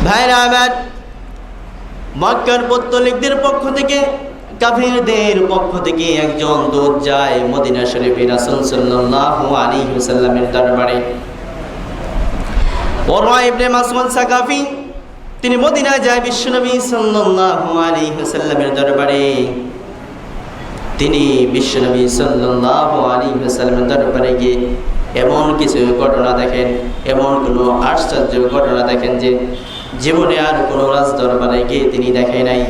ভাইরা আমার, মক্কার পৌত্তলিকদের পক্ষ থেকে, কাফিরদের পক্ষ থেকে একজন দূত যায় মদিনা শরীফে রাসূল সাল্লাল্লাহু আলাইহি ওয়াসাল্লামের দরবারে। উরওয়া ইবনে মাসউদ সাকাফি তিনি মদিনায় যায় বিশ্বনবী সাল্লাল্লাহু আলাইহি ওয়াসাল্লামের দরবারে। তিনি বিশ্বনবী সাল্লাল্লাহু আলাইহি ওয়াসাল্লামের দরবারে গিয়ে এমন কিছু ঘটনা দেখেন, এমন কোনো আশ্চর্য ঘটনা দেখেন যে জীবনে আর কোনো রাজ দরবারে গিয়ে তিনি দেখে নাই।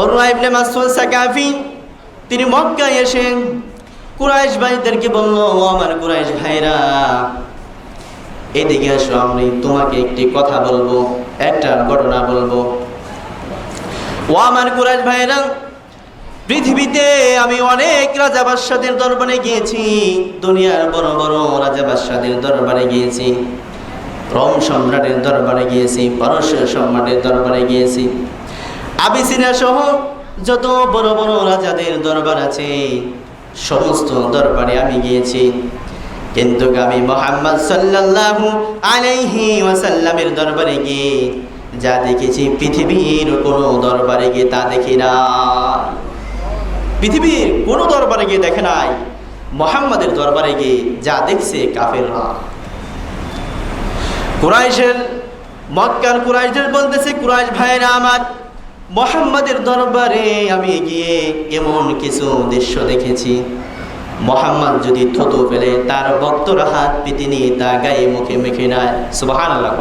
উরওয়া ইবনে মাসউদ সাকাফি তিনি মক্কায় এসে কুরাইশ ভাইদেরকে বলল, ও আমার কুরাইশ ভাইরা, এদিকে আসো, আমি তোমাকে একটি কথা বলবো, একটা ঘটনা বলবো। ও আমার কুরাইশ ভাইরা, পৃথিবীতে আমি অনেক রাজা বাদশাদের দরবারে গিয়েছি, দুনিয়ার বড় বড় রাজা বাদশাদের দরবারে গিয়েছি, রোম সম্রাটের দরবারে গিয়েছি, পারস্য সম্রাটের দরবারে গিয়েছি, আবিসিনিয়া সহ যত বড় বড় রাজাদের দরবার আছে সমস্ত দরবারে আমি গিয়েছি। কিন্তু আমি মুহাম্মদ সাল্লাল্লাহু আলাইহি ওয়াসাল্লামের দরবারে গিয়ে যা দেখেছি পৃথিবীর কোনো দরবারে গিয়ে তা দেখি না। পৃথিবীর কোনো দরবারে গিয়ে দেখে নাই, মুহাম্মাদের দরবারে গিয়ে যা দেখছে কাফেররা। কুরাইশের, মক্কার কুরাইশদের বলতেছে, কুরাইশ ভাইরা আমার, মুহাম্মাদের দরবারে আমি গিয়ে এমন কিছু দৃশ্য দেখেছি, মুহাম্মদ যদি থুতু ফেলে তার ভক্তরা হাত পেতে নিয়ে তা গায়ে মুখে মেখে নেয়। সুবহানাল্লাহ।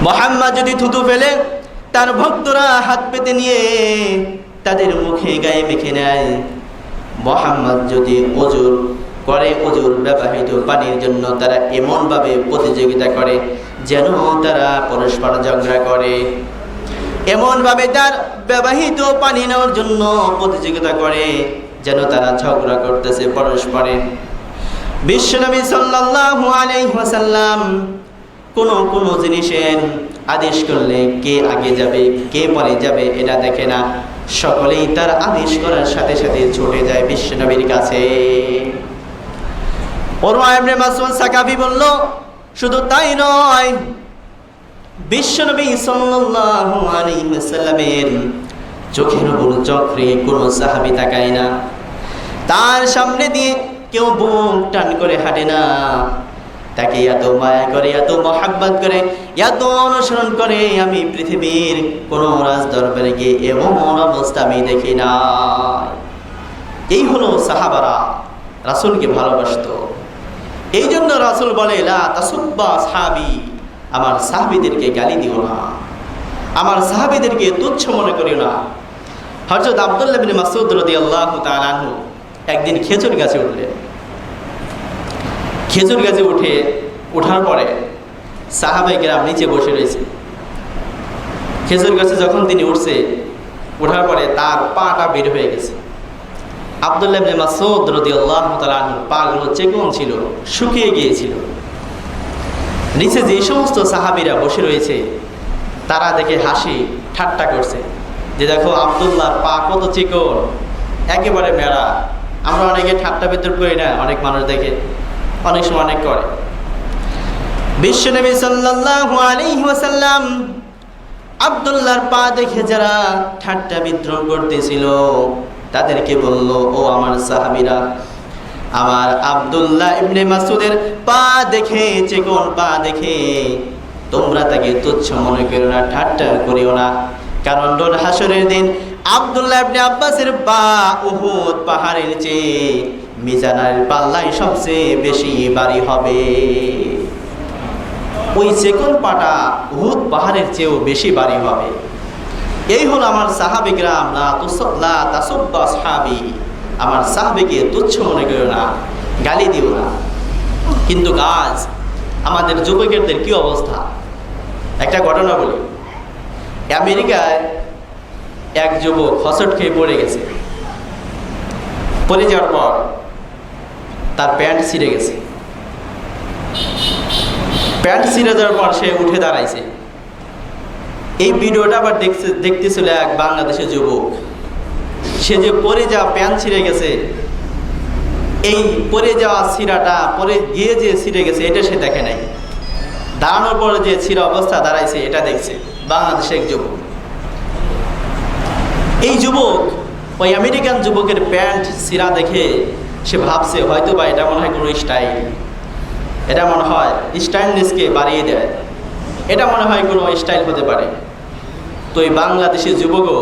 মুহাম্মদ যদি থুতু ফেলে তার ভক্তরা হাত পেতে নিয়ে তাদের মুখে গায়ে মেখে নেয়। মুহাম্মদ যদি ওযুর করে, ওযুর ব্যবহৃত পানির জন্য তারা এমনভাবে প্রতিযোগিতা করে যেন তারা পরস্পর ঝগড়া করে, এমনভাবে তার ব্যবহৃত পানি নেওয়ার জন্য প্রতিযোগিতা করে যেন তারা ঝগড়া করতেছে পরস্পরে। বিশ্বনবী সাল্লাল্লাহু আলাইহি ওয়াসাল্লাম কোন জিনিসের আদেশ করলে কে আগে যাবে কে পরে যাবে এটা দেখে না, সকলেই তার আদেশ করার সাথে সাথে ছুটে যায় বিশ্বনবীর কাছে। উরওয়া ইবনে মাসউদ সাকাফি বলল, শুধু তাই নয়, বিশ্বনবী সাল্লাল্লাহু আলাইহি ওয়াসাল্লামের চোখের উপর চোখে কোনো সাহাবী তাকায় না, তার সামনে দিয়ে কেউ বুক টান করে হাঁটে না, তাকে এত মায়া করে, এত মহব্বত করে, এত অনুসরণ করে আমি পৃথিবীর কোনো রাজ দরবারে গিয়ে এমন অবস্থা আমি দেখি না। এই হলো সাহাবারা রাসূলকে ভালোবাসতো। এই জন্য রাসূল বলে, লা তাসুব্বা আসহাবি, আমার সাহাবীদেরকে গালি দিও না, আমার সাহাবীদেরকে তুচ্ছ মনে করিও না। হযরত আব্দুল্লাহ ইবনে মাসউদ রাদিয়াল্লাহু তাআলা আনহু একদিন খেজুর গাছে উঠলেন। খেজুর গাছে ওঠার পরে সাহাবায়ে কেরাম নিচে বসে রয়েছে। খেজুর গাছে যখন তিনি উঠছে, ওঠার পরে তার পাটা বের হয়ে গেছে। আব্দুল্লাহ ইবনে মাসউদ রাদিয়াল্লাহু তাআলা আনহু পাগুলো চিকন ছিল, শুকিয়ে গিয়েছিল। নিচে যে সমস্ত সাহাবীরা বসে রয়েছে তারা দেখে হাসি ঠাট্টা করছে যে দেখো আব্দুল্লাহর পা কত চিকন, একেবারে মেড়া। আমরা অনেকে ঠাট্টা বিদ্রুপ করি না, অনেক মানুষ দেখে, অনেক সময় অনেক করে। বিশ্বনবী সাল্লাল্লাহু আলাইহি ওয়াসাল্লাম আব্দুল্লাহর পা দেখে যারা ঠাট্টা বিদ্রুপ করতেছিল তাদেরকে বলল, ও আমার সাহাবীরা, আমার আব্দুল্লাহ ইবনে মাসউদের পা দেখে, চিকন পা দেখে তোমরা তাকে তুচ্ছ মনে করো না, ঠাট্টা করিও না, কারণ রোজ হাসরের দিন আব্দুল্লাহ ইবনে আব্বাসের পা উহুদ পাহাড়ের চেয়ে মিজানের পাল্লায় সবচেয়ে বেশি ভারী হবে। ওই চিকন পাটা উহুদ পাহাড়ের চেয়েও বেশি ভারী হবে। এই হলো আমার সাহাবী কিরাম, লা তাসুব্বা আসহাবি, আমার সাহাবীকে তুচ্ছ মনে করো না, গালি দিও না। কিন্তু আজ আমাদের যুবকদের কি অবস্থা? একটা ঘটনা বলি। আমেরিকায় এক যুবক হোঁচট খেয়ে পড়ে গেছে। পড়ে যাওয়ার পর তার প্যান্ট ছিঁড়ে গেছে। প্যান্ট ছিঁড়ে যাওয়ার পর সে উঠে দাঁড়াইছে। এই ভিডিওটা আবার দেখতেছিল এক বাংলাদেশের যুবক। সে যে পরে যা প্যান্ট ছিঁড়ে গেছে, এই পরে যাওয়া ছিঁড়াটা পরে গিয়ে যে ছিঁড়ে গেছে এটা সে দেখে নাই, দাঁড়ানোর পরে যে ছিঁড়া অবস্থা দাঁড়াইছে এটা দেখছে বাংলাদেশের এক যুবক। এই যুবক ওই আমেরিকান যুবকের প্যান্ট ছিঁড়া দেখে সে ভাবছে হয়তো বা এটা মনে হয় কোনো স্টাইল, এটা মনে হয় স্টাইলনেসকে বাড়িয়ে দেয়, এটা মনে হয় কোনো স্টাইল হতে পারে। তো এই বাংলাদেশি যুবকও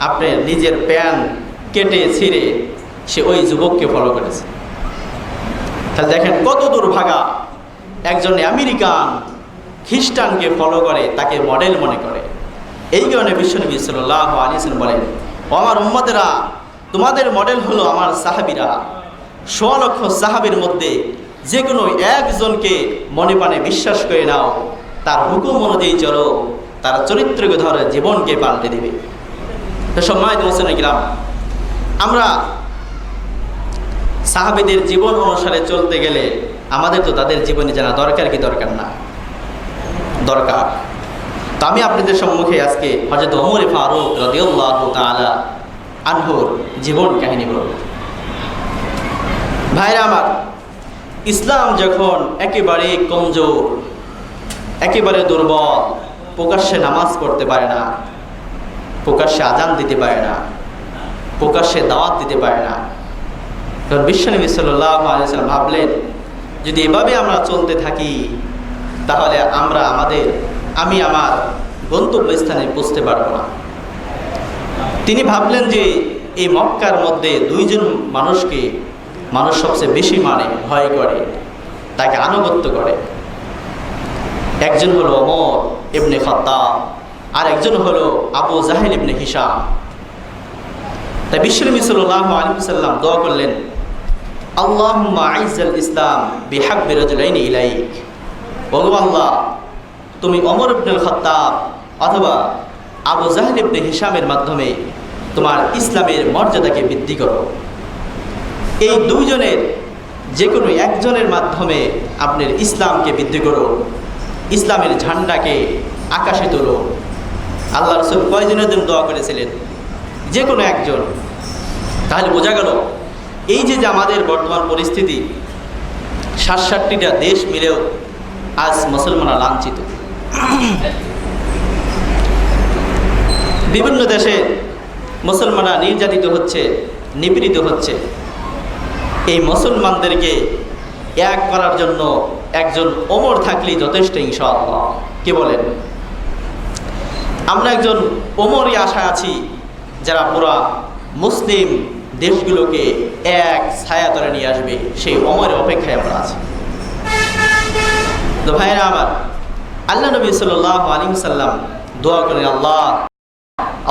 আপনার নিজের প্যান্ট কেটে ছিঁড়ে সে ওই যুবককে ফলো করেছে। তাহলে দেখেন কত দুর্ভাগা, একজন আমেরিকান খ্রিস্টানকে ফলো করে, তাকে মডেল মনে করে। এই কারণে বিশ্বনবী সাল্লাল্লাহু আলাইহি ওয়াসাল্লাম বলেন, আমার উম্মতেরা তোমাদের মডেল হলো আমার সাহাবীরা। ১৬ লক্ষ সাহাবীর মধ্যে যে কোনো একজনকে মনে প্রাণে বিশ্বাস করে নাও, তার হুকুম অনুযায়ী চলো, তার চরিত্রকে ধরে জীবনকে পাল্টে দেবে। সম্মানিত মুসলিম গ্রাম, আমরা সাহাবীদের জীবন অনুসারে চলতে গেলে আমাদের তো তাদের জীবনে জানা দরকার কি দরকার না? দরকার। তো আমি আপনাদের সম্মুখে আজকে হযরত ওমর ফারুক রাদিয়াল্লাহু তাআলা আনহুর জীবন কাহিনী বলব। ভাইরা আমার, ইসলাম যখন একেবারে কমজোর, একেবারে দুর্বল, প্রকাশ্যে নামাজ পড়তে পারে না, প্রকাশ্যে আজান দিতে পারে না, প্রকাশ্যে দাওয়াত দিতে পারে না, তখন বিশ্বনবী সাল্লাল্লাহু আলাইহি ওয়াসাল্লাম ভাবলেন যদি এভাবে আমরা চলতে থাকি তাহলে আমি আমার গন্তব্যস্থানে পৌঁছতে পারবো না। তিনি ভাবলেন যে এই মক্কার মধ্যে দুইজন মানুষকে মানুষ সবচেয়ে বেশি মানে, ভয় করে, তাকে আনুগত্য করে। একজন হলো ওমর ইবনে খাত্তাব, আর একজন হলো আবু জাহেল ইবনে হিশাম। তাই বিশ্বনবী সাল্লাল্লাহু আলাইহি ওয়াসাল্লাম দোয়া করলেন, আল্লাহুম্মা আইজ্জাল ইসলাম বিহাব্বি রাজুলাইনি ইলাইক। ওগো আল্লাহ, তুমি ওমর ইবনে খাত্তাব অথবা আবু জাহেল ইবনে হিশামের মাধ্যমে তোমার ইসলামের মর্যাদাকে বৃদ্ধি করো। এই দুইজনের যে কোনো একজনের মাধ্যমে আপনার ইসলামকে বৃদ্ধি করো, ইসলামের ঝান্ডাকে আকাশে তোলো। আল্লাহ রাসূল কয়জনের জন্য দোয়া করেছিলেন? যে কোনো একজন। তাহলে বোঝা গেল এই যে আমাদের বর্তমান পরিস্থিতি, ৬৭টা দেশ মিলেও আজ মুসলমানরা লাঞ্ছিত। বিভিন্ন দেশে মুসলমানরা নির্যাতিত হচ্ছে, নিপীড়িত হচ্ছে। এই মুসলমানদেরকে এক করার জন্য একজন ওমর থাকলেই যথেষ্ট ইনশাআল্লাহ। কে বলেন? আমরা একজন ওমরই আশা আছি যারা পুরা মুসলিম দেশগুলোকে এক ছায়াতলে নিয়ে আসবে, সেই ওমরের অপেক্ষায় আমরা আছি। তো ভাইরা আমার, আল্লাহ নবী সাল্লাল্লাহু আলাইহি ওয়াসাল্লাম দোয়া করেন,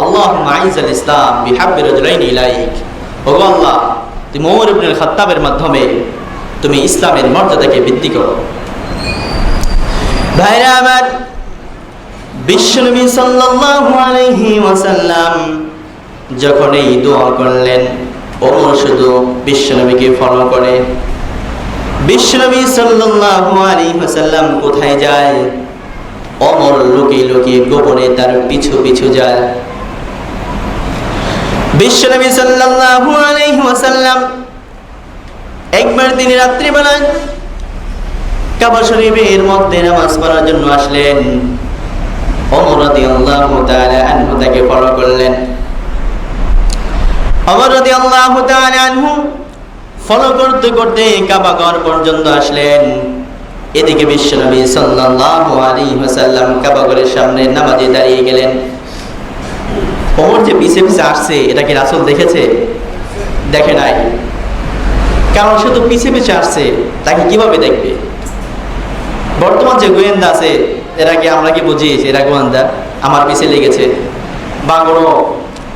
আল্লাহুম্মা আইজ্জাল ইসলাম বিহাব্বি রাজুলাইনি ইলাইক। ওগো আল্লাহ, তুমি ওমর ইবনে খাত্তাবের মাধ্যমে তুমি ইসলামের মর্যাদাকে বৃদ্ধি করো। ভাইরা আমার, বিশ্বনবী সাল্লাল্লাহু আলাইহি ওয়াসাল্লাম যখন এই দোয়া করলেন, ওমর শুধু বিশ্বনবীকে ফলো করে। বিশ্বনবী সাল্লাল্লাহু আলাইহি ওয়াসাল্লাম কোথায় যায়? ওমর লুকিয়ে লুকিয়ে গোপনে তার পিছু পিছু যায়। বিশ্বনবী সাল্লাল্লাহু আলাইহি ওয়াসাল্লাম একবার তিনি রাত্রিবেলায় কাবা শরীফের মধ্যে নামাজ পড়ার জন্য আসলেন। ওমর রাদিয়াল্লাহু তাআলা আনহু তাকে ফলো করলেন। ওমর রাদিয়াল্লাহু তাআলা আনহু ফলো করতে করতে কাবা ঘর পর্যন্ত আসলেন। এদিকে বিশ্বনবী সাল্লাল্লাহু আলাইহি ওয়াসাল্লাম কাবা ঘরের সামনে নামাজে দাঁড়িয়ে গেলেন। ওমর যে পিছে পিছে আসছে, এটা কি রাসূল দেখেছে? দেখে নাই। কারণ সে তো পিছে পিছে আসছে, তাকে কিভাবে দেখবে? বর্তমান যে গোয়েন্দা আছে, এরা কি, আমরা কি বুঝি এরা গোয়েন্দা আমার পিছে লেগেছে, বা কোনো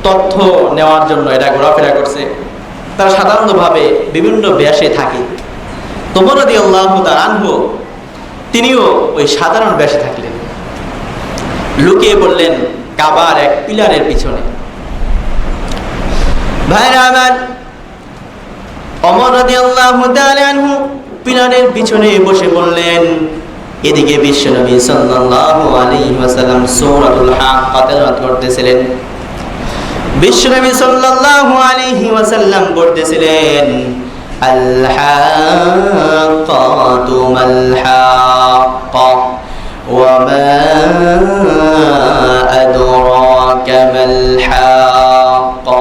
তথ্য নেওয়ার জন্য এরা ঘোরাফেরা করছে? তারা সাধারণভাবে বিভিন্ন বেশে থাকে। ওমর রাদিয়াল্লাহু তাআলা আনহু তিনিও ওই সাধারণ বেশে থাকলেন, লুকিয়ে পড়লেন কাবার এক পিলারের পিছনে। ভাইরা আমার, ওমর রাদিয়াল্লাহু তাআলা আনহু পিলারের পিছনে বসে পড়লেন। এদিকে বিশ্বনবী সাল্লাল্লাহু আলাইহি ওয়াসাল্লাম সূরাতুল হাক্কা তেলাওয়াত করতেছিলেন। বিশ্বনবী সাল্লাল্লাহু আলাইহি ওয়াসাল্লাম পড়তেছিলেন, আল হাক্কাতু মাল হাক্কা ওয়া মা আদরাকা মাল হাক্কা।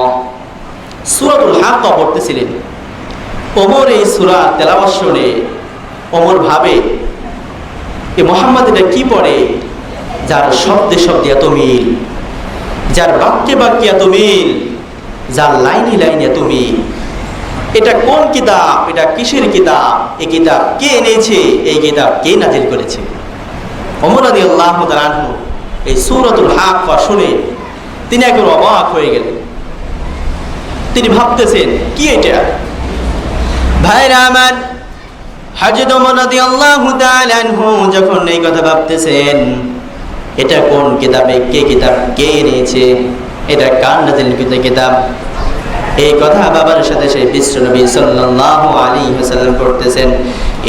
সূরাতুল হাক্কা পড়তেছিলেন। ওমর এই সূরা তেলাওয়াত শুনে ওমর ভাবে এ মুহাম্মদ এটা কি পড়ে, যার শব্দে শব্দে এত মিল, যার বাক্যে বাক্যে এত মিল, যার লাইনে লাইনে এত মিল। এটা কোন কিতাব, এটা কিসের কিতাব, এই কিতাব কে এনেছে, এই কিতাব কে নাজিল করেছে? ওমর রাদিয়াল্লাহু তাআলা আনহু এই সূরাতুল হাক্কা শুনে তিনি একবার অবাক হয়ে গেলেন। তিনি ভাবতেছেন কি এটা? ভাইরা আমার, হযরত ওমর রাদিয়াল্লাহু তাআলা আনহু যখন এই কথা ভাবতেছেন, এটা কোন কিতাবে, কিতাব কে এনেছে, এটা কার নাজিলকৃত কিতাব, এই কথা বাবার সাথে সেই বিশ্বনবী সাল্লাল্লাহু আলাইহি ওয়াসাল্লাম করতেছেন।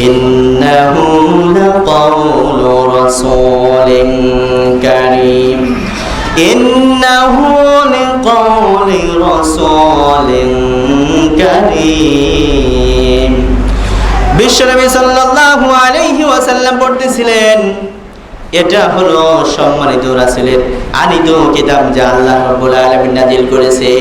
ইন্নাহু লাকাউলু রাসূলিন কারীম, ইন্নাহু লাকাউলু রাসূলিন কারীম। বিশ্বনবী সাল্লাল্লাহু আলাইহি ওয়াসাল্লাম পড়তেছিলেন, এটা হলো সম্মানিত রাসূলের আনিত কিতাব যা আল্লাহ রাব্বুল আলামিন নাজিল করেছে।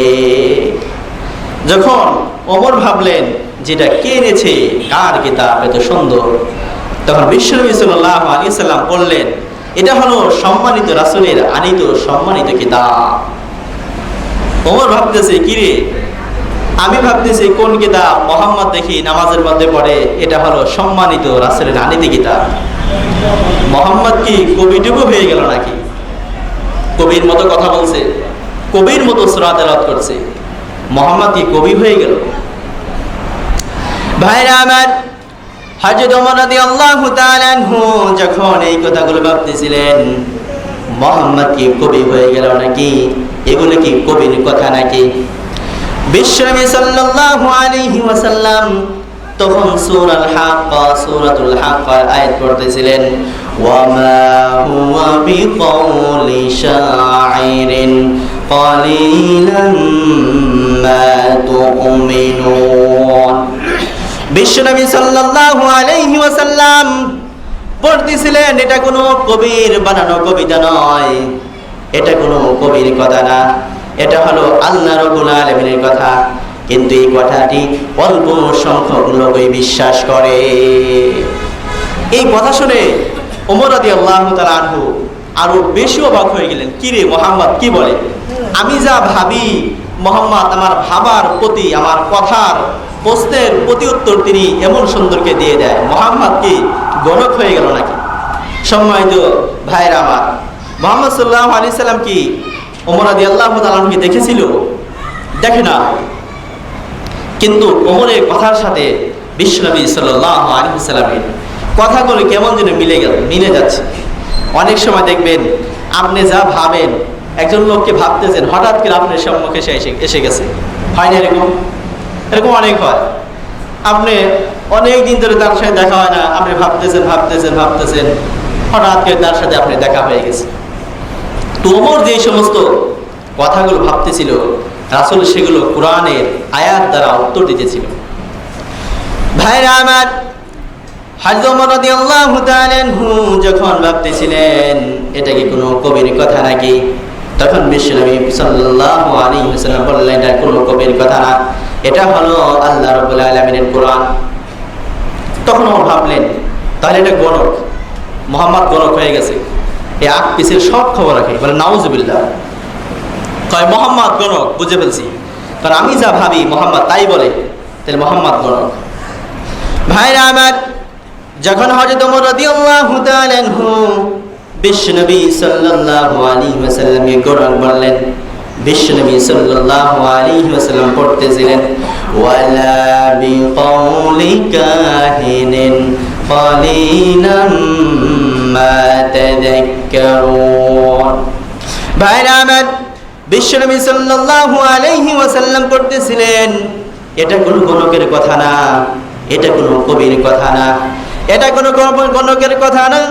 যখন ওমর ভাবলেন যেটা কে এনেছে, কার কিতাব এত সুন্দর, তখন বিশ্বনবী সাল্লাল্লাহু আলাইহি সাল্লাম বললেন, এটা হলো সম্মানিত রাসূলের আনিত সম্মানিত কিতাব। ওমর ভাবতেছে কি রে, আমি ভাবতেছি কোন কিতাব, মুহাম্মদ দেখি নামাজের মধ্যে পড়ে, এটা হলো সম্মানিত রাসূলের আনিত কিতাব। মুহাম্মদ কি কবিটুকু হয়ে গেল নাকি? কবির মতো কথা বলছে, কবির মতো সূরা তেলাওয়াত করছে, মুহাম্মদ কি কবি হয়ে গেল? ভাইরা আমার, হযরত ওমর রাদিয়াল্লাহু তাআলা আনহু যখন এই কথাগুলো ভাবতেছিলেন, মুহাম্মদ কি কবি হয়ে গেল নাকি, এগুলো কি কবির কথা নাকি? বিশ্বনবী সাল্লাল্লাহু আলাইহি ওয়াসাল্লাম তখন সূরাতুল হাক্কার আয়াত পড়তেছিলেন, ওয়া মা হুয়া বিকাউলি শাইরিন কালিলাম মা তুমিনুন। বিশ্বনবী সাল্লাল্লাহু আলাইহি ওয়াসাল্লাম পড়তেছিলেন, এটা কোনো কবির বানানো কবিতা নয়, এটা কোনো কবির কথা না, এটা হলো আল্লাহ রাব্বুল আলামিনের কথা। কিন্তু এই কথাটি অল্প সংখ্যক লোকই বিশ্বাস করে। এই কথা শুনে ওমর রাদিয়াল্লাহু তাআলা আনহু আরো বেশি অবাক হয়ে গেলেন। কি রে, মুহাম্মদ কি বলে? আমি যা ভাবি, মুহাম্মদ আমার ভাবার প্রতি, আমার কথার প্রশ্নের প্রতি উত্তর তিনি এমন সুন্দরকে দিয়ে দেয়। মুহাম্মদ কি গণক হয়ে গেল নাকি? সম্মানিত ভাইরা আমার, মুহাম্মদ সাল্লাল্লাহু আলাইহি সাল্লাম কি ওমর রাদিয়াল্লাহু তাআলা আনহুকে দেখেছিল? দেখে না। কিন্তু ওমরের কথার সাথে বিশ্বনবী সাল্লাল্লাহু আলাইহি ওয়াসাল্লামের কথাগুলো কেমন যেন মিলে যাচ্ছে। অনেক সময় দেখবেন আপনি যা ভাবেন, একজন লোককে ভাবতেছেন, হঠাৎ করে আপনার সম্মুখে এসে গেছে। হয় না এরকম? এরকম অনেক হয়। আপনি অনেক দিন ধরে তার সাথে দেখা হয় না, আপনি ভাবতেছেন, হঠাৎ করে তার সাথে আপনি দেখা হয়ে গেছে। তো ওমর যে সমস্ত কথাগুলো ভাবতেছিল, রাসূল সেগুলো কোরআনের আয়াত দ্বারা উত্তর দিতেছিল। ভাইরা আমার, হযরত ওমর রাদিয়াল্লাহু তাআলা আনহু যখন ভাবতেছিলেন এটা কি কোনো কবির কথা নাকি, তখন বিশ্বনবী সাল্লাল্লাহু আলাইহি ওয়াসাল্লাম বললেন, এটা কোনো কবির কথা না, এটা হলো আল্লাহ রাব্বুল আলামিনের কোরআন। তখন ওমর ভাবলেন, তাহলে এটা গণক, মুহাম্মদ গণক হয়ে গেছে, এই আগ পিছের সব খবর রাখে। বলে নাউজুবিল্লাহ, কয় মুহাম্মদ গণক, বুঝে ফেলছি, কারণ আমি যা ভাবি মুহাম্মদ তাই বলে, তাহলে মুহাম্মদ গণক। ভাইরা আমার, যখন হযরত ওমর রাদিয়াল্লাহু তাআলা আনহু বিশ্বনবী সাল্লাল্লাহু আলাইহি ওয়াসাল্লামকে গণক বললেন, বিশ্বনবী সাল্লাল্লাহু আলাইহি ওয়াসাল্লাম পড়তেছিলেন, ওয়ালা বিকাউলি কাহিনিন কালিলাম মা তাযাক্কারুন। ভাইরা আমার, বিশ্বনবী সাল্লাল্লাহু আলাইহি ওয়াসাল্লাম পড়তেছিলেন, এটা কোনো গণকের কথা না, এটা কোনো কবির কথা না, এটা কোনো গণকের কথা না,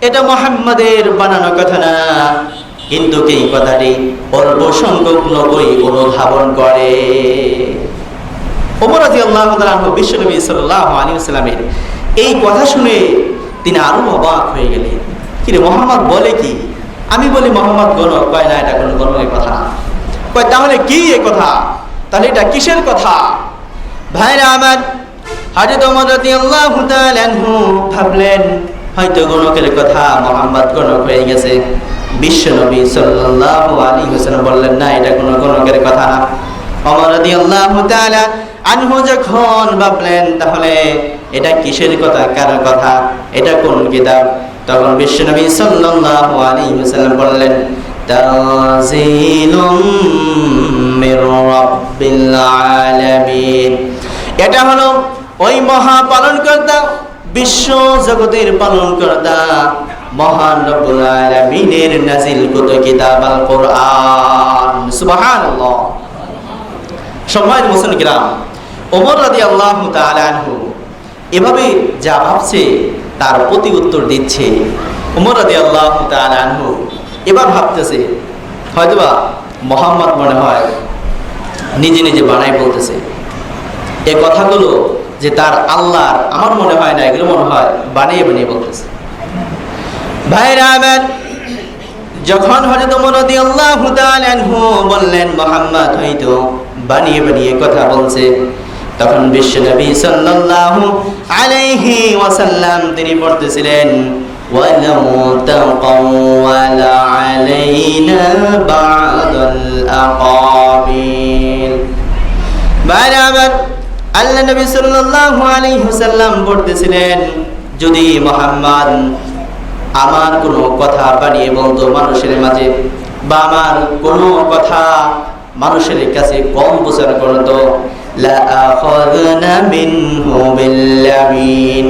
এটা মুহাম্মাদের বানানো কথা না। কিন্তু এই কথাটি অল্প সংখ্যক লোকই অনুধাবন করে। ওমর রাদিয়াল্লাহু তাআলা আনহু বিশ্বনবী সাল্লাল্লাহু আলাইহি ওয়াসাল্লামের এই কথা শুনে তিনি আরো অবাক হয়ে গেলেন। কি রে, মুহাম্মদ বলে কি? আমি বলি মুহাম্মদ গণক, কয় না এটা কোনো গণকের কথা না। কয় তাহলে কি এই কথা? তাহলে এটা কিসের কথা? ভাইরা আমার, হযরত ওমর রাদিয়াল্লাহু তাআলা আনহু ভাবলেন হয়তো গণকের কথা, মুহাম্মদ গণক হয়ে গেছে। বিশ্বনবী সাল্লাল্লাহু আলাইহি ওয়াসাল্লাম বললেন না, এটা কোনো গণকের কথা না। ওমর রাদিয়াল্লাহু তাআলা আনহু যখন ভাবলেন তাহলে এটা কিসের কথা, কার কথা, এটা কোন কিতাব, তখন বিশ্বনবী সাল্লাল্লাহু আলাইহি ওয়াসাল্লাম বললেন তানজিলুম মির রাব্বিল আলামিন। এটা হলো ওই মহা পালনকর্তা, বিশ্ব জগতের পালনকর্তা মহান রব্বুল আলামিনের নাযিলকৃত কিতাব আল কোরআন। সুবহানাল্লাহ। সম্মানিত মুসলিম কিরাম, ওমর রাদিয়াল্লাহু তাআলা আনহু এভাবে যা ভাবছে তার প্রতি উত্তর দিচ্ছে। ওমর রাদিয়াল্লাহু তাআলা আনহু এবার ভাবতেছে হয়তোবা মুহাম্মদ মনে হয় নিজে নিজে বানাই বলতেছে এই কথাগুলো, যে তার আল্লাহর, আমার মনে হয় না, এগুলো মনে হয় বানিয়ে বানিয়ে বলতেছে। ভাইরা আমার, যখন হযরত ওমর রাদিয়াল্লাহু তাআলা আনহু বললেন মুহাম্মদ হয়তো বানিয়ে বানিয়ে কথা বলছে, তখন বিশ্বনবী সাল্লাল্লাহু আলাইহি ওয়াসাল্লাম তিনি পড়তেছিলেন ওয়ালাউ তাকাওয়ালা আলাইনা বা'দাল আকাবিল। ভাইরা আমার, আল্লাহ নবী সাল্লাল্লাহু আলাইহি ওয়াসাল্লাম পড়তেছিলেন যদি মুহাম্মদ আমার কোনো কথা বানিয়ে বলতো মানুষের মাঝে, বা আমার কোনো কথা মানুষের কাছে কম প্রচার করতো, লা আখাযনা মিনহু বিল ইয়ামিন,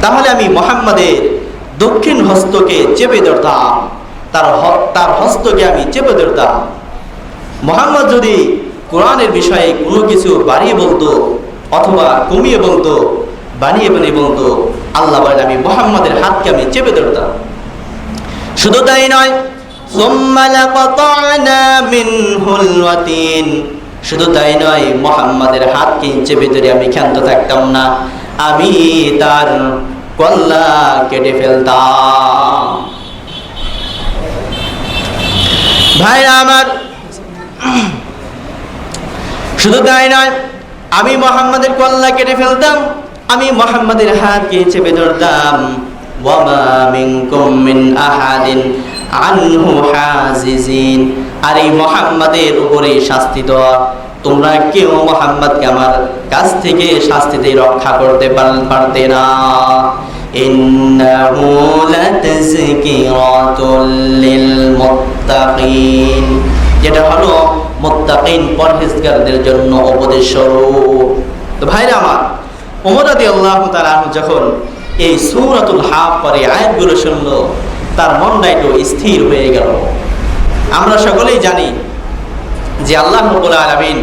তাহলে আমি মুহাম্মাদের দক্ষিণ হস্তকে চেপে ধরতাম, তার হস্তকে আমি চেপে ধরতাম। মুহাম্মদ যদি কোরআনের বিষয়ে কোনো কিছু বাড়িয়ে বলতো অথবা কমিয়ে বলতো, বানিয়ে বানিয়ে বলতো, আল্লাহ বলেন আমি মুহাম্মাদের হাতকে আমি চেপে ধরতাম। শুধু তাই নয়, সুম্মা লাকাতা'না মিনহুল ওয়াতিন, শুধু তাই নয়, মুহাম্মাদের হাতকে চেপে ধরে আমি ক্ষান্ত থাকতাম না, আমি তার কল্লা কেটে ফেলতাম। ভাইরা আমার, শুধু তাই নয়, আমি মুহাম্মাদের কল্লা কেটে ফেলতাম, আমি মুহাম্মাদের হাতকে চেপে ধরতাম। ওয়ামা মিনকুম মিন আহাদিন আনহু হাজিজিন, আর এই মুহাম্মাদের উপরে শাস্তি দেওয়া, তোমরা কেউ মুহাম্মাদকে আমার কাছ থেকে শাস্তিতে রক্ষা করতে পারতে না। ইন্নাহু লাতাযকিরাতুল লিল মুত্তাকিন, যেটা হলো মুত্তাকিন পরহেজগারদের জন্য উপদেশ স্বরূপ। তো ভাইরা আমার, ওমর রাদিয়াল্লাহু তাআলা আনহু যখন এই সূরাতুল হাব পরে আয়াতগুলো শুনলো, তার মনটা একটু স্থির হয়ে গেল। আমরা সকলেই জানি যে আল্লাহ রাব্বুল আলামিন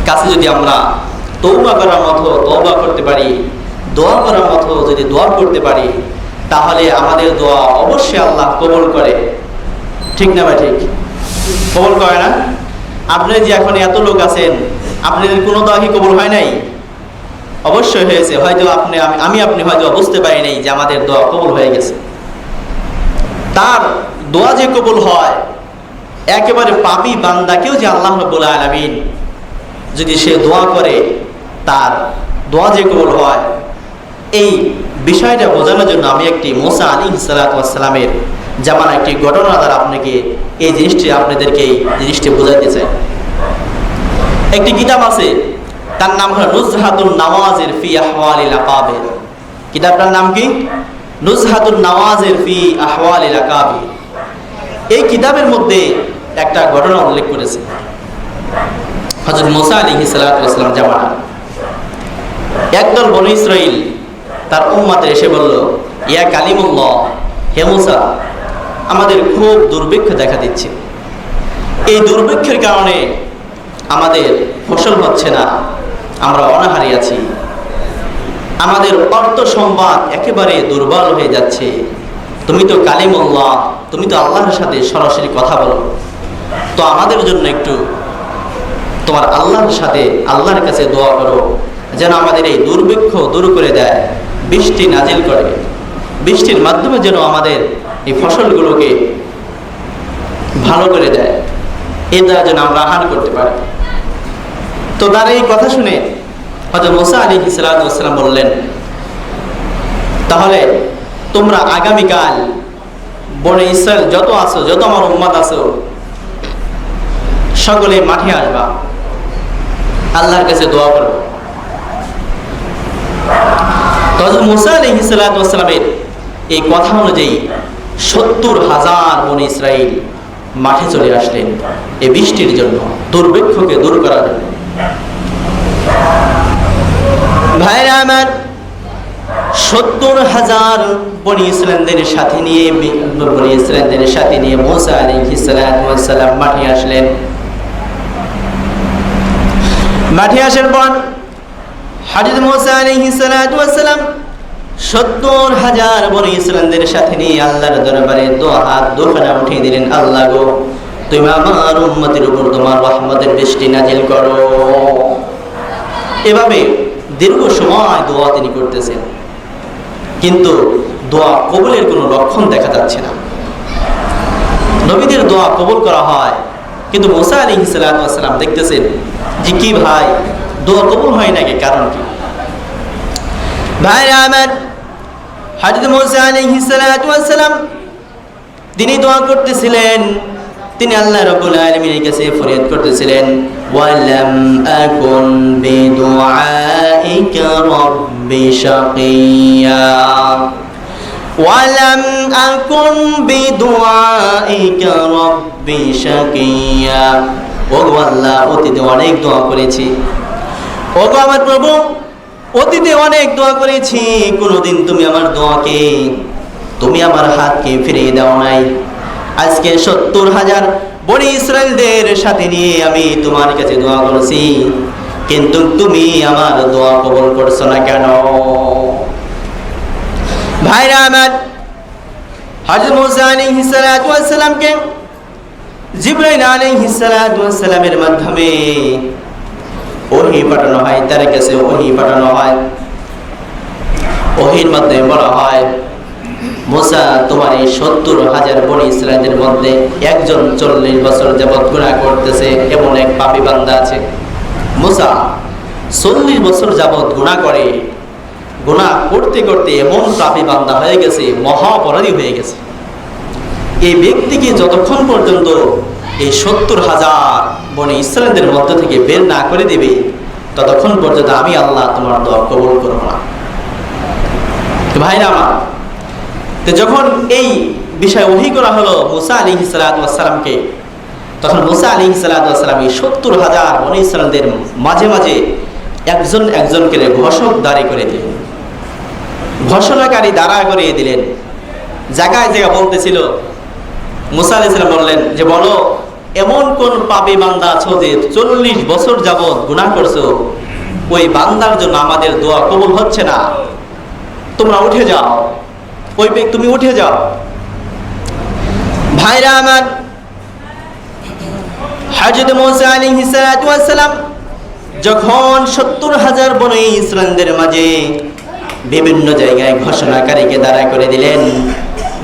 কাছে যদি আমরা তওবা করার মতো তওবা করতে পারি, দোয়া করার মতো যদি দোয়া করতে পারি, তাহলে আমাদের দোয়া অবশ্যই আল্লাহ কবুল করে। ঠিক না ভাই? ঠিক কবুল করে না? আপনি যে এখন এত লোক আছেন, আপনাদের কোনো দোয়া কি কবুল হয় নাই? অবশ্যই হয়েছে। হয়তো আপনি হয়তো বুঝতে পারি নাই যে আমাদের দোয়া কবুল হয়ে গেছে। তার দোয়া যে কবুল হয়, একেবারে পাপী বান্দাকেও যে আল্লাহ রাব্বুল আলামিন যদি সে দোয়া করে, তার দোয়া যে কবুল হয়, এই বিষয়টা বোঝানোর জন্য আমি একটি মুসা আলাইহিস সালাতু ওয়াস সালামের জামানা একটি ঘটনা দ্বারা আপনাদেরকে এই জিনিসটি বোঝাতে চাই। একটি কিতাব আছে, তার নাম হলো নুজহাতুন নাওয়াজির ফি আহওয়ালিল আকাবির। কিতাবটার নাম কি? নুজহাতুন নাওয়াজির ফি আহওয়ালিল আকাবির। এই কিতাবের মধ্যে একটা ঘটনা উল্লেখ করেছে। হযরত মুসা আলাইহিস সালাতু ওয়াস সালাম জামানা একদল বনী ইসরাইল তার উম্মতে এসে বলল, ইয়া কালিমুল্লাহ, হে মুসা, আমাদের খুব দুর্ভিক্ষ দেখা দিচ্ছে। এই দুর্ভিক্ষের কারণে আমাদের ফসল হচ্ছে না, আমরা অনাহারে আছি, আমাদের অর্থ সম্পদ একেবারে দুর্বল হয়ে যাচ্ছে। তুমি তো কালিমুল্লাহ, তুমি তো আল্লাহর সাথে সরাসরি কথা বলো, তো আমাদের জন্য একটু তোমার আল্লাহর সাথে আল্লাহর কাছে দোয়া করো যেন আমাদের এই দুর্ভিক্ষ দূর করে দেয়, বৃষ্টি নাজিল করে, বৃষ্টির মাধ্যমে যেন আমাদের এই ফসলগুলোকে ভালো করে দেয়, এর দ্বারা যেন আমরা আহার করতে পারি। তো তার এই কথা শুনে হযরত মুসা আলাইহিস সালাতু ওয়াস সালাম বললেন, তাহলে তোমরা আগামীকাল বনে ইসরায়েল যত আছো, যত আমার উম্মত আছো, সকলে মাঠে আসবা, আল্লাহর কাছে দোয়া করো। তো হযরত মুসা আলাইহিস সালাতু ওয়াস সালামের এই কথা অনুযায়ী ৭০,০০০ বনে ইসরাইল মাঠে চলে আসলেন এই বৃষ্টির জন্য, দুর্ভিক্ষকে দূর করার জন্য। ভাইরা আমার, ৭০,০০০ বনি ইসরাইলদের সাথে নিয়ে মুসা আলাইহিস সালাতু ওয়াস সালাম মাঠে আসলেন। মাঠে আসার পর হযরত মুসা আলাইহিস সালাতু ওয়াস সালাম ৭০,০০০ বনি ইসরাইলদের সাথে নিয়ে আল্লাহর দরবারে হাত দুখানা উঠিয়ে দিলেন, আল্লাহ গো, তুমি আমার উম্মতের উপর তোমার রহমতের বৃষ্টি নাজিল করো। এভাবে দীর্ঘ সময় দোয়া তিনি করতেছেন, কিন্তু দোয়া কবুলের কোনো লক্ষণ দেখা যাচ্ছে না। নবীদের দোয়া কবুল করা হয়, কিন্তু মুসা আলাইহিস সালাতু ওয়াস সালাম দেখতেছেন যে কি ভাই, দোয়া কবুল হয় নাকি, কারণ কি? ভাইরা আমার, হযরত মুসা আলাইহিস সালাতু ওয়াস সালাম তিনি দোয়া করতেছিলেন, তিনি আল্লাহ রাব্বুল আলামিনের কাছে ফরিয়াদ করতেছিলেন, ওয়ালাম আকুন বিদুআইকা রাব্বি শাকিয়া, ওয়ালাম আকুন বিদুআইকা রাব্বি শাকিয়া। ওগো আল্লাহ, অতীতে অনেক দোয়া করেছি, ওগো আমার প্রভু, অতীতে অনেক দোয়া করেছি, কোনোদিন তুমি আমার দোয়াকে, তুমি আমার হাতকে ফিরিয়ে দাও নাই। আজকে ৭০,০০০ বনি ইসরাইলদের সাথে নিয়ে আমি তোমার কাছে দোয়া করছি, কিন্তু তুমি আমার দোয়া কবুল করছো না কেন? ভাইরা আমার, হযরত মুসা আলাইহিস সালাতু ওয়াস সালামকে জিবরাইল আলাইহিস সালাতু ওয়াস সালামের মাধ্যমে ওহী পাঠানো হয়, তার কাছে ওহী পাঠানো হয়। ওহীর মাধ্যমে বলা হয়, মুসা, তোমার এই ৭০,০০০ বনি ইসরাইলের মধ্যে একজন ৪০ বছর যাবৎ গুনাহ করতেছে, এমন এক পাপী বান্দা আছে। মুসা ৪০ বছর যাবৎ গুনাহ করে, গুনাহ করতে করতে এমন পাপী বান্দা হয়ে গেছে, মহা অপরাধী হয়ে গেছে। এই ব্যক্তিকে যতক্ষণ পর্যন্ত এই ৭০,০০০ বনি ইসরাইলদের মধ্য থেকে বের না করে দিবে, ততক্ষণ পর্যন্ত আমি আল্লাহ তোমার দোয়া কবুল করব না। ভাইরা আমার, তো যখন এই বিষয় ওহী করা হলো মুসা আলাইহিস সালাতু ওয়াস সালামকে, তখন মুসা আলাইহিস সালাতু ওয়াস সালাম এই ৭০,০০০ বনি ইসরাইলদের মাঝে মাঝে একজন একজনকে ঘোষক দাঁড়ি করে দিলেন, ঘোষণাকারী দাঁড়া করিয়ে দিলেন। জায়গায় জায়গায় বলতেছিল, মুসা আলাইহিস সালাম বললেন যে, বলো, এমন কোন পাপী বান্দা আছো যে ৪০ বছর যাবৎ গুনাহ করছো, ওই বান্দার জন্য আমাদের দোয়া কবুল হচ্ছে না, তোমরা উঠে যাও, ওই ব্যক্তি তুমি উঠে যাও। ভাইরা আমার, হযরত মুসা আলাইহিস সালাতু ওয়াস সালাম যখন ৭০,০০০ বনি ইসরাইলদের মাঝে বিভিন্ন জায়গায় ঘোষণাকারীকে দাঁড়া করে দিলেন,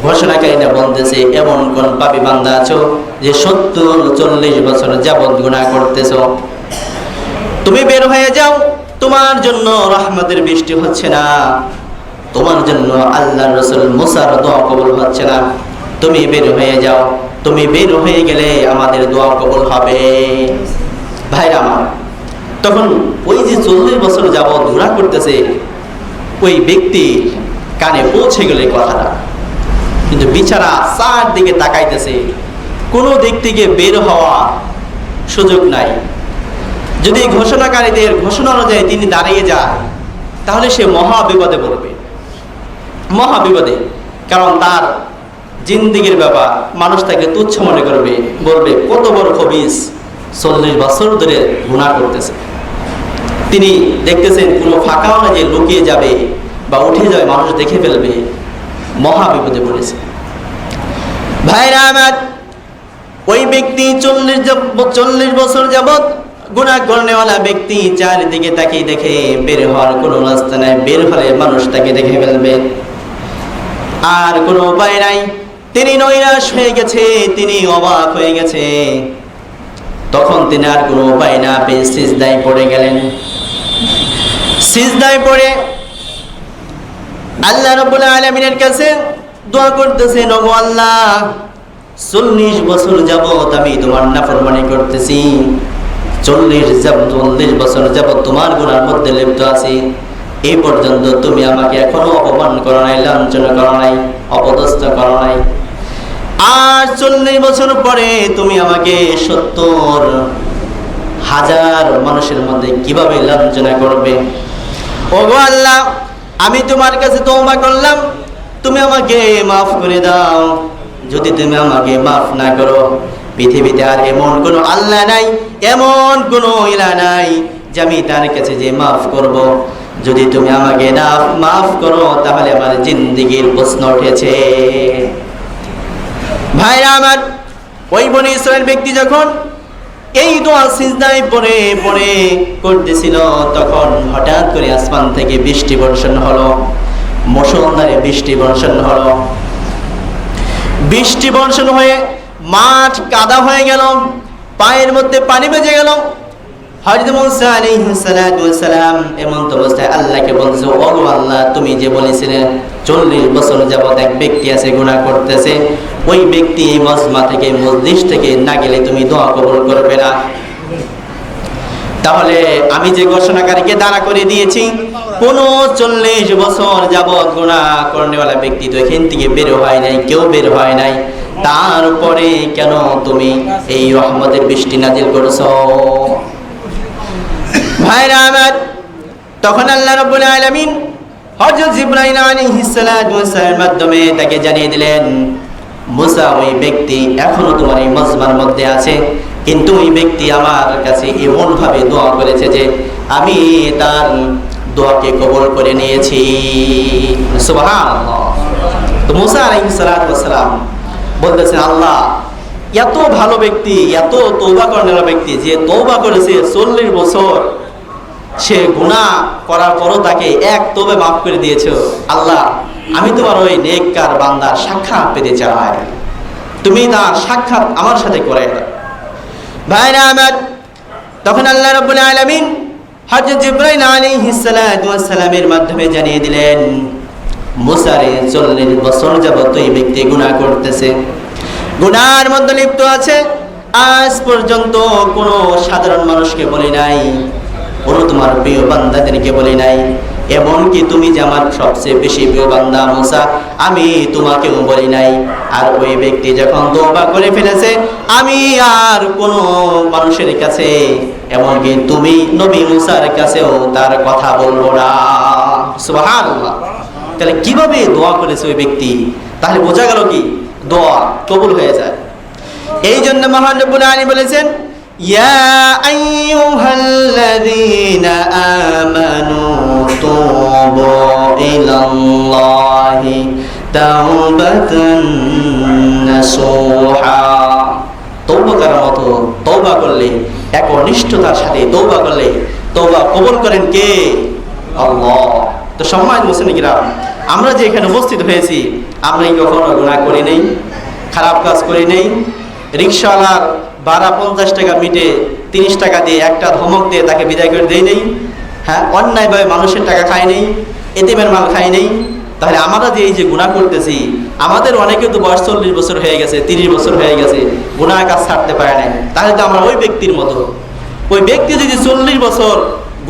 ঘোষণাকারীরা বলতেছে, এমন কোন পাপী বান্দা আছো যে ৪০ বছর যাবৎ গুনাহ করতেছো, তুমি বের হয়ে যাও, তোমার জন্য রহমতের বৃষ্টি হচ্ছে না, তোমার জন্য আল্লাহর রাসূল মুসার দোয়া কবুল হচ্ছে না, তুমি বের হয়ে যাও, তুমি বের হয়ে গেলে আমাদের দোয়া কবুল হবে। ভাইরা আমার, তখন ওই যে ৪০ বছর যাবৎ গুনাহ করতেছে ওই ব্যক্তি কানে পৌঁছে গেল এই কথাটা, কিন্তু বিচারা চারদিকে তাকাইতেছে, কোনো দিক থেকে বের হওয়া সুযোগ নাই। যদি ঘোষণাকারীদের ঘোষণা অনুযায়ী তিনি দাঁড়িয়ে যায়, তাহলে সে মহা বিপদে পড়বে, মহা বিপদে। কারণ তার জিন্দেগির ব্যাপার, মানুষ তাকে তুচ্ছ মনে করবে, বলবে কত বড় খবিস, ৪০ বছর ধরে গুনাহ করতেছে। তিনি দেখতেছেন কোনো ফাঁকাও না যে লুকিয়ে যাবে বা উঠে যাবে, মানুষ দেখে ফেলবে, মহা বিপদে পড়েছে। ভাইরা আমার, ওই ব্যক্তি ৪০ বছর যাবৎ গুনাহ করনেওয়ালা ব্যক্তি চারিদিকে তাকিয়ে দেখে বের হওয়ার কোনো রাস্তা নাই, বের হলে মানুষ তাকে দেখে ফেলবে, আর কোনো উপায় নাই। তিনি নৈরাশ হয়ে গেছে, তিনি অবাক হয়ে গেছে। তখন তিনি আর কোনো উপায় না পেয়ে সিজদায় পড়ে গেলেন। সিজদায় পড়ে আল্লাহ রাব্বুল আলামিনের কাছে দোয়া করতেছেন, ওগো আল্লাহ, 40 বছর যাবত আমি তোমার নাফরমানি করতেছি, 40 বছর যাবত তোমার গুনার মধ্যে লিপ্ত আছি। এই পর্যন্ত তুমি আমাকে এখনো অপমান করো নাই, লাঞ্ছনা করো নাই, অপদস্থ করো নাই। আর 40 বছর পরে তুমি আমাকে 70,000 মানুষের মধ্যে কিভাবে লাঞ্ছনা করবে? ওগো আল্লাহ, আমি তোমার কাছে তওবা করলাম, তুমি আমাকে মাফ করে দাও। যদি তুমি আমাকে মাফ না করো, পৃথিবীতে আর এমন কোনো আল্লাহ নাই, এমন কোনো ইলাহ নাই যে আমি তার কাছে যে মাফ করব। যদি তুমি আমাকে না মাফ করো, তাহলে আমার জিন্দেগির প্রশ্ন উঠেছে। ভাইরা আমার, ওই বনি ইসরাইল ব্যক্তি যখন এই দোয়া সিজদায় পড়ে পড়ে করতেছিল, তখন হঠাৎ করে আসমান থেকে বৃষ্টি বর্ষণ হলো, মুষলধারে বৃষ্টি বর্ষণ হলো। বৃষ্টি বর্ষণ হয়ে মাঠ কাদা হয়ে গেল, পায়ের মধ্যে পানি বেজে গেল। হযরত মুসা আলাইহিস সালাতু ওয়াস সালাম এমন অবস্থায় আল্লাহকে বলছে, ওগো আল্লাহ, তুমি যে বলেছিলে 40 বছর যাবত এক ব্যক্তি আছে গুনাহ করতেছে, ওই ব্যক্তি এই মজমা থেকে, মজলিস থেকে না গেলে তুমি দোয়া কবুল করবে না। তাহলে আমি যে ঘোষণাকারীকে দাঁড়া করে দিয়েছি, কোন 40 বছর যাবত গুনাহ করনেওয়ালা ব্যক্তি তো এখান থেকে বের হয় নাই, কেউ বের হয় নাই, তারপরে কেন তুমি এই রহমতের বৃষ্টি নাজিল করেছো? ভাইরা আমার, তখন আল্লাহ রাব্বুল আলামিন হযরত জিবরাইল আলাইহিস সালাতু ওয়াস সালামের মাধ্যমে তাকে জানিয়ে দিলেন, মুসা, ওই ব্যক্তি এখনো তোমার এই মজমার মধ্যে আছে, কিন্তু ওই ব্যক্তি আমার কাছে এমন ভাবে দোয়া করেছে যে আমি তার দোয়াকে কবুল করে নিয়েছি। সুবহানাল্লাহ। তো মুসা আলাইহিস সালাতু ওয়াস সালাম বলতেছেন, আল্লাহ, এত ভালো ব্যক্তি, এত তওবা করার ব্যক্তি, যে তওবা করেছে 40 বছর, সে গুনাহ করার পরও তাকে এক তওবা মাফ করে দিয়েছো। আল্লাহ, আমি তোমার ওই নেককার বান্দার সাক্ষাৎ পেতে চাই, তুমি তার সাক্ষাৎ আমার সাথে করে দাও। ভাইরা আমার, তখন আল্লাহ রাব্বুল আলামিন হযরত জিবরাইল আলাইহিস সালাতু ওয়াস সালামের মাধ্যমে জানিয়ে দিলেন, মুসা রে 40 বছর যাবত এই ব্যক্তি গুনাহ করতেছে, গুনাহের মধ্যে লিপ্ত আছে। আজ পর্যন্ত কোনো সাধারণ মানুষকে বলি নাই, কোনো তোমার প্রিয় বান্দাদেরকে বলি নাই, এমনকি তুমি যে আমার সবচেয়ে বেশি প্রিয় বান্দা মুসা, আমি তোমাকেও বলি নাই। আর ওই ব্যক্তি যখন তওবা করে ফেলেছে, আমি আর কোনো মানুষের কাছে, এমনকি তুমি নবী মুসার কাছেও তার কথা বলবো না। সুবহানাল্লাহ। তাহলে কিভাবে দোয়া করেছে ওই ব্যক্তি? তাহলে বোঝা গেল কি দোয়া কবুল হয়ে যায়। এই জন্য মহান রব্বুল আলামিন বলেছেন, ইয়া আইয়ুহাল্লাযীনা আমানু তুবু ইলাল্লাহি তাওবাতান নাসুহা। তওবা করার মতো তওবা করলে, একনিষ্ঠতার সাথে তওবা করলে তওবা কবুল করেন কে? আল্লাহ। তো সম্মানিত মুসলিমরা, আমরা যে এখানে উপস্থিত হয়েছি, আমরা কি কখনো গুনাহ করি নেই, খারাপ কাজ করি নেই? রিকশাওয়ালার ভাড়া 50 টাকা মিটে 30 টাকা দিয়ে একটা ধমক দিয়ে তাকে বিদায় করে দেই নেই? হ্যাঁ, অন্যায়ভাবে মানুষের টাকা খাই নেই, এতিমের মাল খাই নেই? তাহলে আমরা যে এই যে গুনাহ করতেছি, আমাদের অনেকে তো বয়স 40 বছর হয়ে গেছে, 30 বছর হয়ে গেছে, গুনাহ কাজ ছাড়তে পারে না। তাহলে তো আমরা ওই ব্যক্তির মতো। ওই ব্যক্তি যদি 40 বছর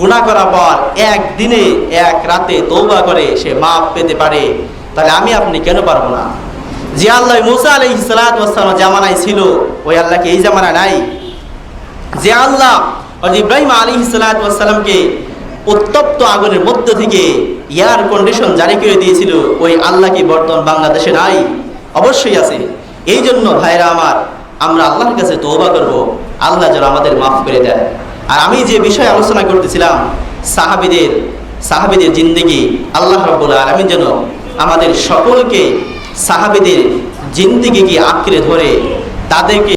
গুনাহ করার পর একদিনে, এক রাতে তওবা করে সে মাফ পেতে পারে, তাহলে আমি আপনি কেন পারবো না? যে আল্লাহ মুসা আলাইহিস সালাতু ওয়াস সালাম জামানায় ছিল, ওই আল্লাহ কি এই জামানা নাই? যে আল্লাহ ইব্রাহিম আলাইহিস সালাতু ওয়াস সালামকে উত্তপ্ত আগুনের মধ্য থেকে এয়ার কন্ডিশন জারি করে দিয়েছিল, ওই আল্লাহ কি বর্তমান বাংলাদেশে নাই? অবশ্যই আছে। এই জন্য ভাইরা আমার, আমরা আল্লাহর কাছে তওবা করব, আল্লাহ যেন আমাদের মাফ করে দেয়। আর আমি যে বিষয়ে আলোচনা করতেছিলাম, সাহাবীদের জিন্দেগি, আল্লাহ রাব্বুল আলামিন যেন আমাদের সকলকে সাহাবীদের জিন্দেগিকে আঁকড়ে ধরে তাদেরকে